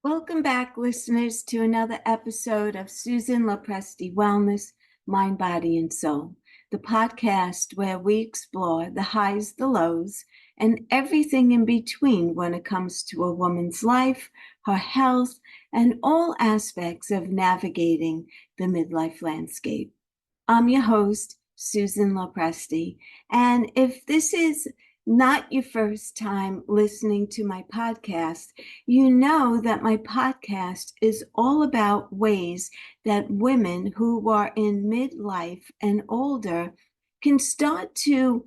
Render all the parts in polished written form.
Welcome back, listeners, to another episode of Susan Lopresti Wellness, Mind, Body, and Soul, the podcast where we explore the highs, the lows, and everything in between when it comes to a woman's life, her health, and all aspects of navigating the midlife landscape. I'm your host, Susan Lopresti, and if this is not your first time listening to my podcast, you know that my podcast is all about ways that women who are in midlife and older can start to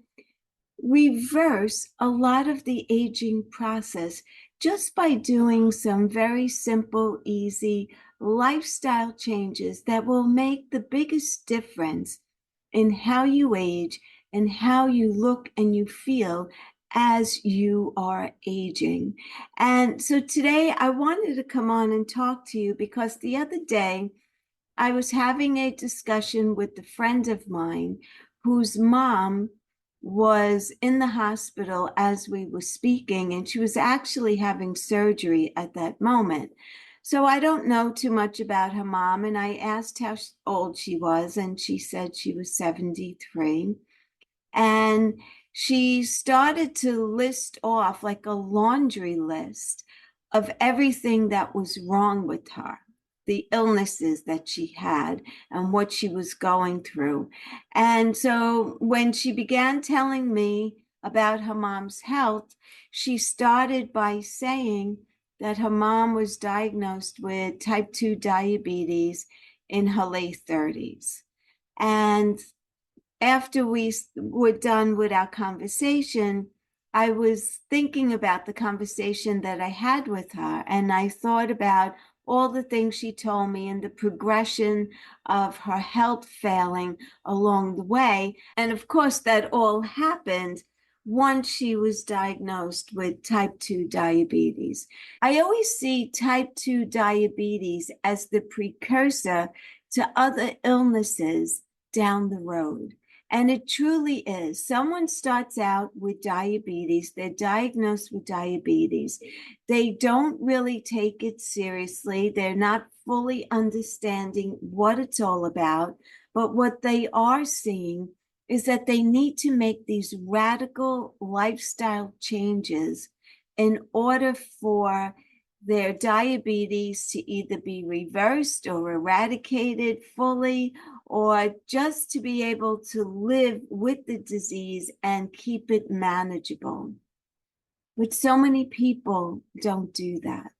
reverse a lot of the aging process just by doing some very simple, easy lifestyle changes that will make the biggest difference in how you age and how you look and you feel as you are aging. And so today I wanted to come on and talk to you because the other day I was having a discussion with a friend of mine whose mom was in the hospital as we were speaking, and she was actually having surgery at that moment. So I don't know too much about her mom, and I asked how old she was, and she said she was 73. And she started to list off like a laundry list of everything that was wrong with her, the illnesses that she had and what she was going through. And so when she began telling me about her mom's health, she started by saying that her mom was diagnosed with type 2 diabetes in her late 30s. And after we were done with our conversation, I was thinking about the conversation that I had with her, and I thought about all the things she told me and the progression of her health failing along the way. And of course, that all happened once she was diagnosed with type 2 diabetes. I always see type 2 diabetes as the precursor to other illnesses down the road. And it truly is. Someone starts out with diabetes, they're diagnosed with diabetes. They don't really take it seriously. They're not fully understanding what it's all about. But what they are seeing is that they need to make these radical lifestyle changes in order for their diabetes to either be reversed or eradicated fully, or just to be able to live with the disease and keep it manageable. But so many people don't do that.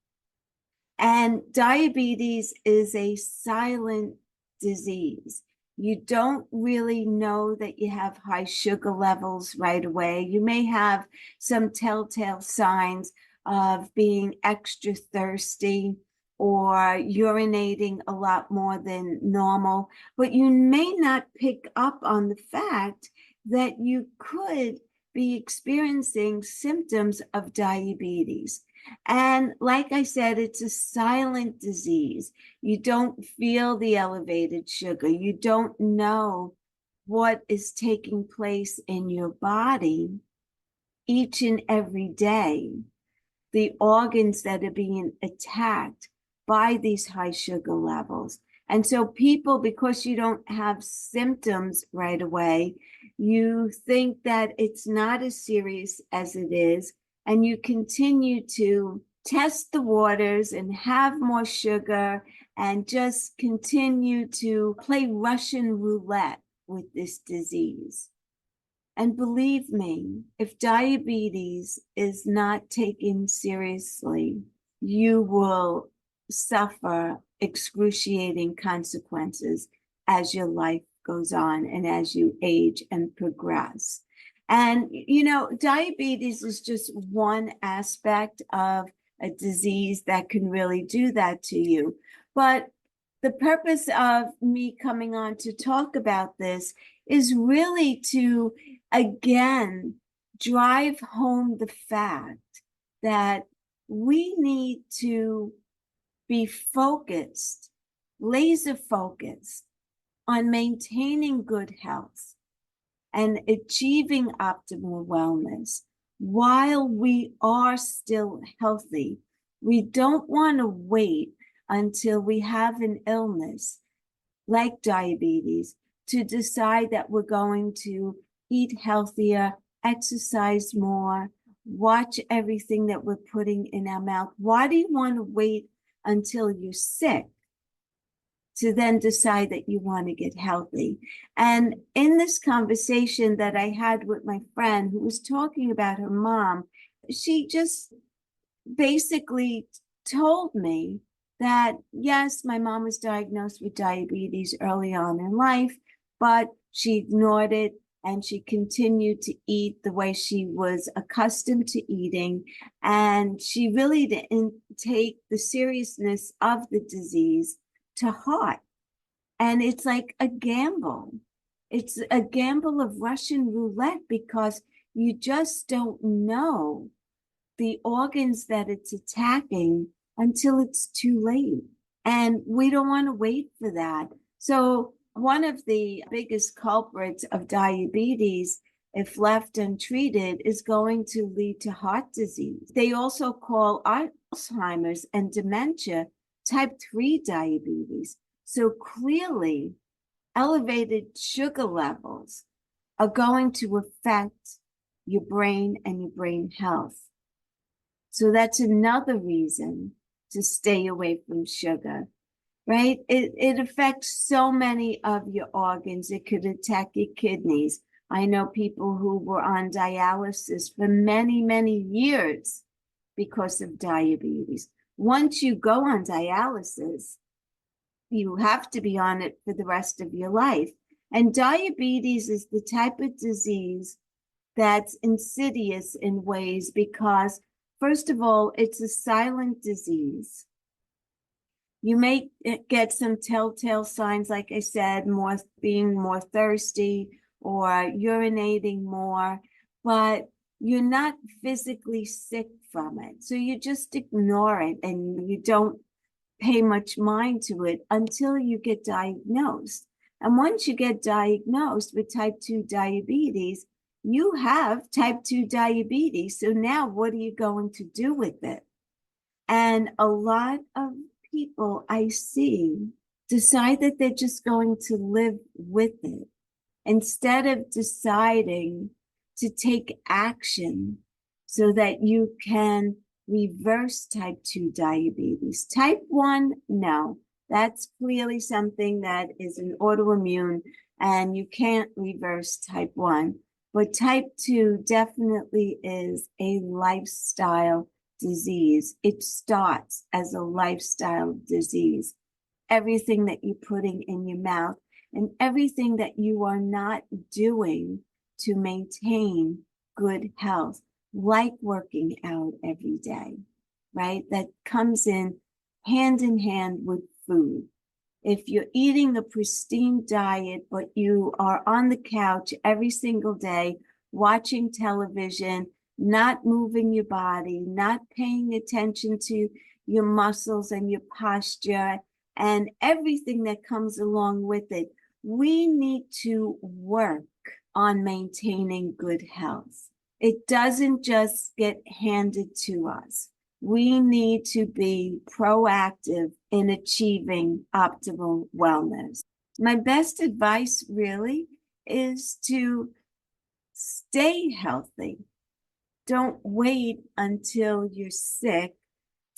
And diabetes is a silent disease. You don't really know that you have high sugar levels right away. You may have some telltale signs of being extra thirsty or urinating a lot more than normal, but you may not pick up on the fact that you could be experiencing symptoms of diabetes. And like I said, it's a silent disease. You don't feel the elevated sugar. You don't know what is taking place in your body each and every day, the organs that are being attacked by these high sugar levels. And so people, because you don't have symptoms right away, you think that it's not as serious as it is, and you continue to test the waters and have more sugar and just continue to play Russian roulette with this disease. And believe me, if diabetes is not taken seriously, you will suffer excruciating consequences as your life goes on and as you age and progress. And, diabetes is just one aspect of a disease that can really do that to you. But the purpose of me coming on to talk about this is really to, again, drive home the fact that we need to be focused, laser focused on maintaining good health and achieving optimal wellness while we are still healthy We don't want to wait until we have an illness like diabetes to decide that we're going to eat healthier, exercise more, watch everything that we're putting in our mouth. Why do you want to wait until you're sick to then decide that you want to get healthy? And in this conversation that I had with my friend who was talking about her mom, she just basically told me that, yes, my mom was diagnosed with diabetes early on in life, but she ignored it and she continued to eat the way she was accustomed to eating. And she really didn't take the seriousness of the disease to heart. And it's like a gamble. It's a gamble of Russian roulette because you just don't know the organs that it's attacking until it's too late. And we don't want to wait for that. So, one of the biggest culprits of diabetes, if left untreated, is going to lead to heart disease. They also call Alzheimer's and dementia type 3 diabetes. So, clearly, elevated sugar levels are going to affect your brain and your brain health. So that's another reason to stay away from sugar, right? It affects so many of your organs. It could attack your kidneys. I know people who were on dialysis for many, many years because of diabetes. Once you go on dialysis, you have to be on it for the rest of your life. And diabetes is the type of disease that's insidious in ways because, first of all, it's a silent disease. You may get some telltale signs, like I said, being more thirsty or urinating more, but you're not physically sick from it. So you just ignore it and you don't pay much mind to it until you get diagnosed. And once you get diagnosed with type 2 diabetes, you have type 2 diabetes. So now what are you going to do with it? And a lot of people I see decide that they're just going to live with it instead of deciding to take action so that you can reverse type 2 diabetes. Type 1, no, that's clearly something that is an autoimmune and you can't reverse type 1. But type 2 definitely is a lifestyle disease. It starts as a lifestyle disease. Everything that you're putting in your mouth and everything that you are not doing to maintain good health, like working out every day, right? That comes in hand with food. If you're eating a pristine diet, but you are on the couch every single day, watching television, not moving your body, not paying attention to your muscles and your posture and everything that comes along with it, we need to work on maintaining good health. It doesn't just get handed to us. We need to be proactive in achieving optimal wellness. My best advice really is to stay healthy. Don't wait until you're sick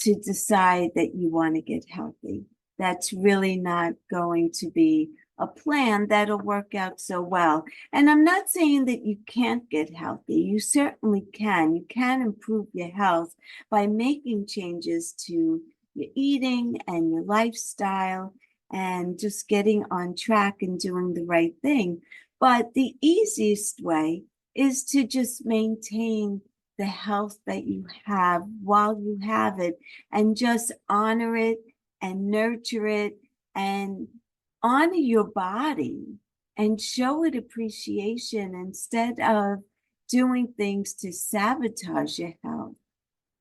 to decide that you want to get healthy. That's really not going to be a plan that'll work out so well. And I'm not saying that you can't get healthy. You certainly can. You can improve your health by making changes to your eating and your lifestyle and just getting on track and doing the right thing. But the easiest way is to just maintain the health that you have while you have it and just honor it and nurture it and honor your body and show it appreciation instead of doing things to sabotage your health.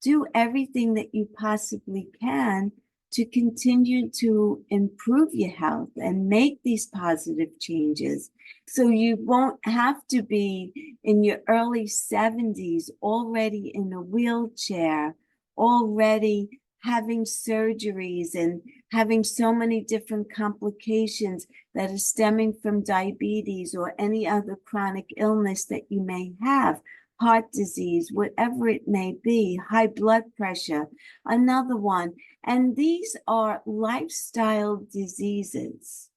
Do everything that you possibly can to continue to improve your health and make these positive changes so you won't have to be in your early 70s already in a wheelchair, already having surgeries and having so many different complications that are stemming from diabetes or any other chronic illness that you may have, heart disease, whatever it may be, high blood pressure, another one. And these are lifestyle diseases.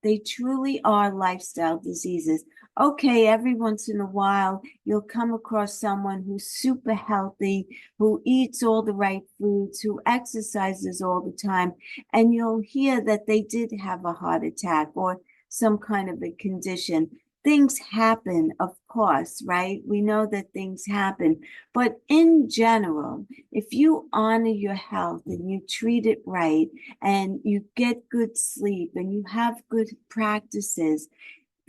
They truly are lifestyle diseases. Okay, every once in a while, you'll come across someone who's super healthy, who eats all the right foods, who exercises all the time, and you'll hear that they did have a heart attack or some kind of a condition. Things happen, of course, right? We know that things happen. But in general, if you honor your health and you treat it right and you get good sleep and you have good practices,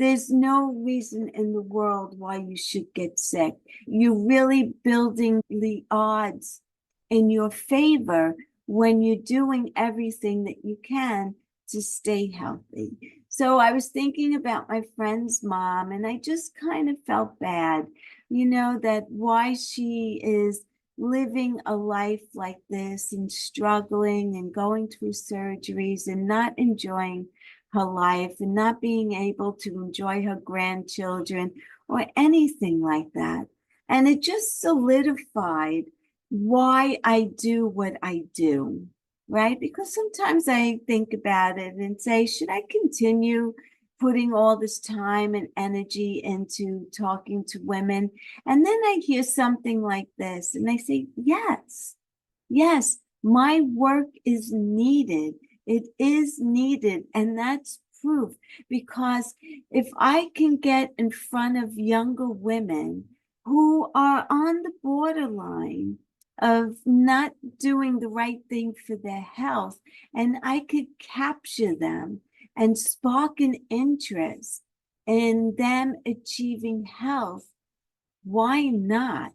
there's no reason in the world why you should get sick. You're really building the odds in your favor when you're doing everything that you can to stay healthy. So I was thinking about my friend's mom, and I just kind of felt bad, that why she is living a life like this and struggling and going through surgeries and not enjoying her life and not being able to enjoy her grandchildren or anything like that. And it just solidified why I do what I do, right? Because sometimes I think about it and say, should I continue putting all this time and energy into talking to women? And then I hear something like this and I say, yes, yes, my work is needed. It is needed. And that's proof, because if I can get in front of younger women who are on the borderline of not doing the right thing for their health, and I could capture them and spark an interest in them achieving health, why not?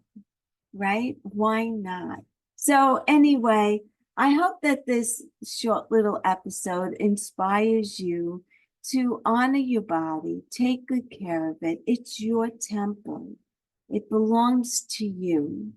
Right? Why not? So, anyway, I hope that this short little episode inspires you to honor your body, take good care of it. It's your temple, it belongs to you,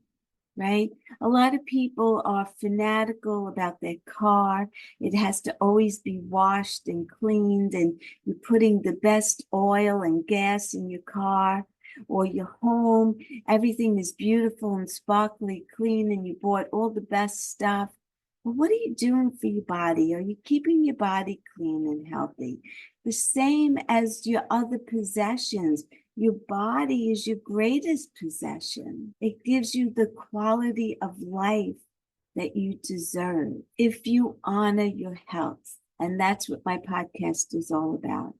right? A lot of people are fanatical about their car. It has to always be washed and cleaned, and you're putting the best oil and gas in your car or your home. Everything is beautiful and sparkly clean, and you bought all the best stuff. Well, what are you doing for your body? Are you keeping your body clean and healthy? The same as your other possessions. Your body is your greatest possession. It gives you the quality of life that you deserve if you honor your health. And that's what my podcast is all about.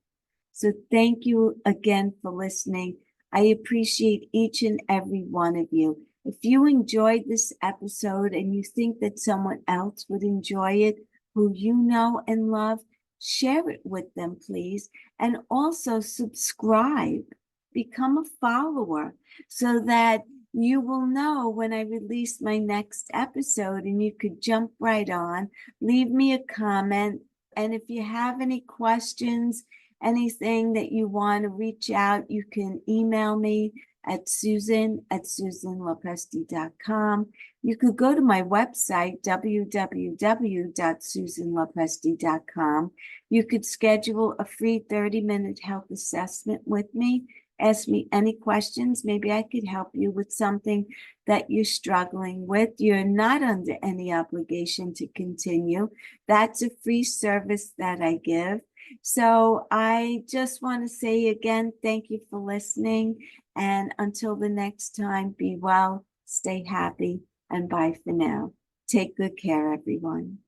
So thank you again for listening. I appreciate each and every one of you. If you enjoyed this episode and you think that someone else would enjoy it, who you know and love, share it with them, please. And also subscribe, become a follower, so that you will know when I release my next episode and you could jump right on, leave me a comment. And if you have any questions, anything that you want to reach out, you can email me at susan@susanlopresti.com. You could go to my website, www.susanlopresti.com. You could schedule a free 30-minute health assessment with me. Ask me any questions. Maybe I could help you with something that you're struggling with. You're not under any obligation to continue. That's a free service that I give. So I just want to say again, thank you for listening. And until the next time, be well, stay happy, and bye for now. Take good care, everyone.